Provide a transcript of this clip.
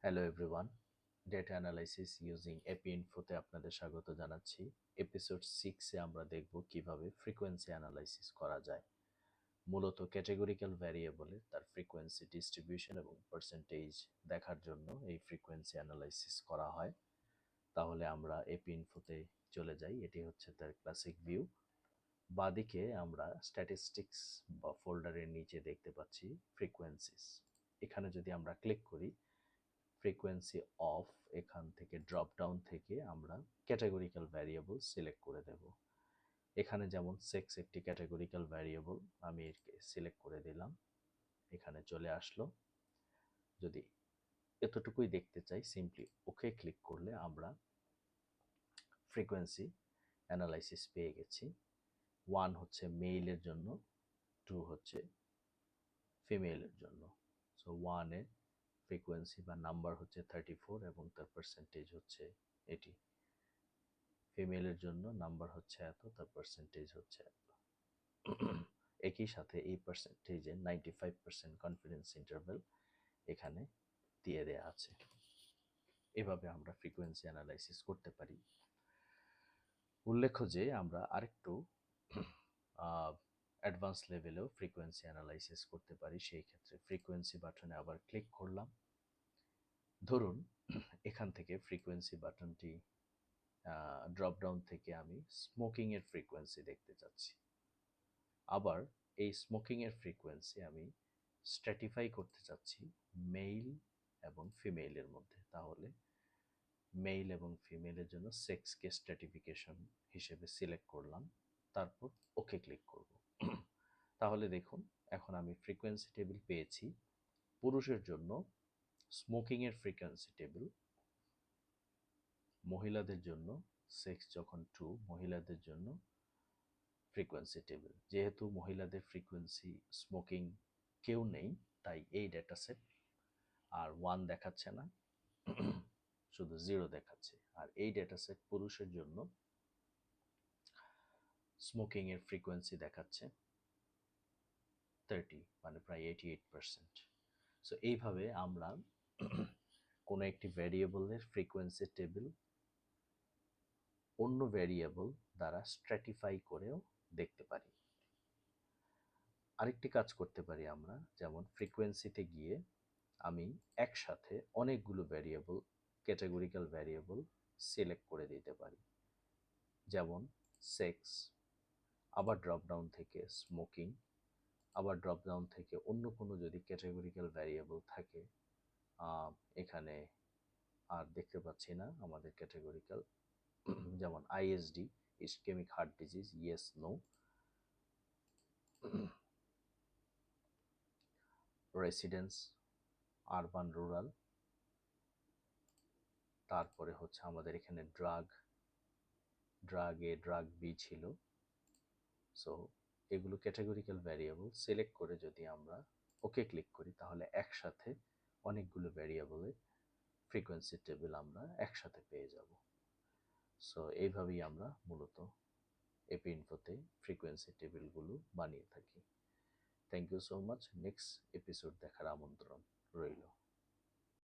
Hello everyone, data analysis using AP ইনফোতে আপনাদের স্বাগত জানাচ্ছি। এপিসোড 6-এ আমরা দেখব কিভাবে ফ্রিকোয়েন্সি অ্যানালাইসিস করা যায়। মূলত ক্যাটেগরিক্যাল ভ্যারিয়েবলের তার ফ্রিকোয়েন্সি ডিস্ট্রিবিউশন এবং পার্সেন্টেজ দেখার জন্য এই ফ্রিকোয়েন্সি অ্যানালাইসিস করা হয়। তাহলে আমরা এপি ইনফোতে চলে যাই। এটি হচ্ছে তার ক্লাসিক ভিউ। বাঁদিকে আমরা স্ট্যাটিস্টিক্স বা ফোল্ডারের নিচে দেখতে পাচ্ছি ফ্রিকোয়েন্সিস। এখানে যদি আমরা ক্লিক করি, ফ্রিকোয়েন্সি অফ, এখান থেকে ড্রপ ডাউন থেকে আমরা ক্যাটাগরিক্যাল ভ্যারিয়েবল সিলেক্ট করে দেব। এখানে যেমন সেক্স একটি ক্যাটাগরিক্যাল ভ্যারিয়েবল, আমি একে সিলেক্ট করে দিলাম, এখানে চলে আসলো। যদি এতটুকুই দেখতে চাই, সিম্পলি ওকে ক্লিক করলে আমরা ফ্রিকোয়েন্সি অ্যানালাইসিস পেয়ে গেছি। 1 হচ্ছে মেইলের জন্য, 2 হচ্ছে ফিমেলের জন্য। সো 1-এর ফ্রিকোয়েন্সি বা নাম্বার হচ্ছে 34 এবং তার পার্সেন্টেজ হচ্ছে এটি। ফিমেলের জন্য নাম্বার হচ্ছে এত, তার পার্সেন্টেজ হচ্ছে এত। একই সাথে এই পার্সেন্টেজে 95% কনফিডেন্স ইন্টারভ্যাল এখানে দিয়ে দেয়া আছে। এভাবে আমরা ফ্রিকোয়েন্সি অ্যানালাইসিস করতে পারি। উল্লেখ্য যে আমরা আরেকটু অ্যাডভান্স লেভেলেও ফ্রিকোয়েন্সি অ্যানালাইসিস করতে পারি। সেই ক্ষেত্রে ফ্রিকোয়েন্সি বাটনে আবার ক্লিক করলাম। ধরুন এখান থেকে ফ্রিকোয়েন্সি বাটনটি ড্রপ ডাউন থেকে আমি স্মোকিংয়ের ফ্রিকোয়েন্সি দেখতে চাচ্ছি। আবার এই স্মোকিংয়ের ফ্রিকোয়েন্সি আমি স্ট্র্যাটিফাই করতে চাচ্ছি মেল এবং ফিমেলের মধ্যে। তাহলে মেল এবং ফিমেলের জন্য সেক্সকে স্ট্র্যাটিফিকেশন হিসেবে সিলেক্ট করলাম, তারপর ওকে ক্লিক করব। তাহলে দেখুন এখন আমি ফ্রিকোয়েন্সি টেবিল পেয়েছি। পুরুষের জন্য স্মোকিংয়ের ফ্রিকোয়েন্সি টেবিল, মহিলাদের জন্য সেক্স যখন 2, মহিলাদের জন্য ফ্রিকোয়েন্সি টেবিল। যেহেতু মহিলাদের ফ্রিকোয়েন্সি স্মোকিং কেউ নেই, তাই এই ডেটা সেট আর 1 দেখাচ্ছে না, শুধু 0 দেখাচ্ছে। আর এই ডেটা সেট পুরুষের জন্য স্মোকিংয়ের ফ্রিকোয়েন্সি দেখাচ্ছে 30, মানে প্রায় 88%। সো এইভাবে আমরা কোনো একটি ভ্যারিয়েবলের ফ্রিকোয়েন্সি টেবিল অন্য ভ্যারিয়েবল দ্বারা স্ট্র্যাটিফাই করেও দেখতে পারি। আরেকটি কাজ করতে পারি আমরা, যেমন ফ্রিকোয়েন্সিতে গিয়ে আমি একসাথে অনেকগুলো ভ্যারিয়েবল, ক্যাটাগরিক্যাল ভ্যারিয়েবল সিলেক্ট করে দিতে পারি। যেমন সেক্স, আবার ড্রপ ডাউন থেকে স্মোকিং, আবার ড্রপ ডাউন থেকে অন্য কোনো যদি ক্যাটাগরিক্যাল ভ্যারিয়েবল থাকে, এখানে আর দেখতে পাচ্ছি না আমাদের ক্যাটাগরিক্যাল, যেমন ISD, ischemic heart disease, yes no, residence, urban rural, তারপরে হচ্ছে আমাদের এখানে ড্রাগ এ, ড্রাগ বি ছিল। সো এগুলো ক্যাটাগরিক্যাল ভ্যারিয়েবল সিলেক্ট করে যদি আমরা ওকে ক্লিক করি, তাহলে একসাথে অনেকগুলো ভ্যারিয়েবলের ফ্রিকোয়েন্সি টেবিল আমরা একসাথে পেয়ে যাব। সো এইভাবেই আমরা মূলত এপি ইনফোতে ফ্রিকোয়েন্সি টেবিলগুলো বানিয়ে থাকি। Thank you so much. Next episode দেখার আমন্ত্রণ রইল।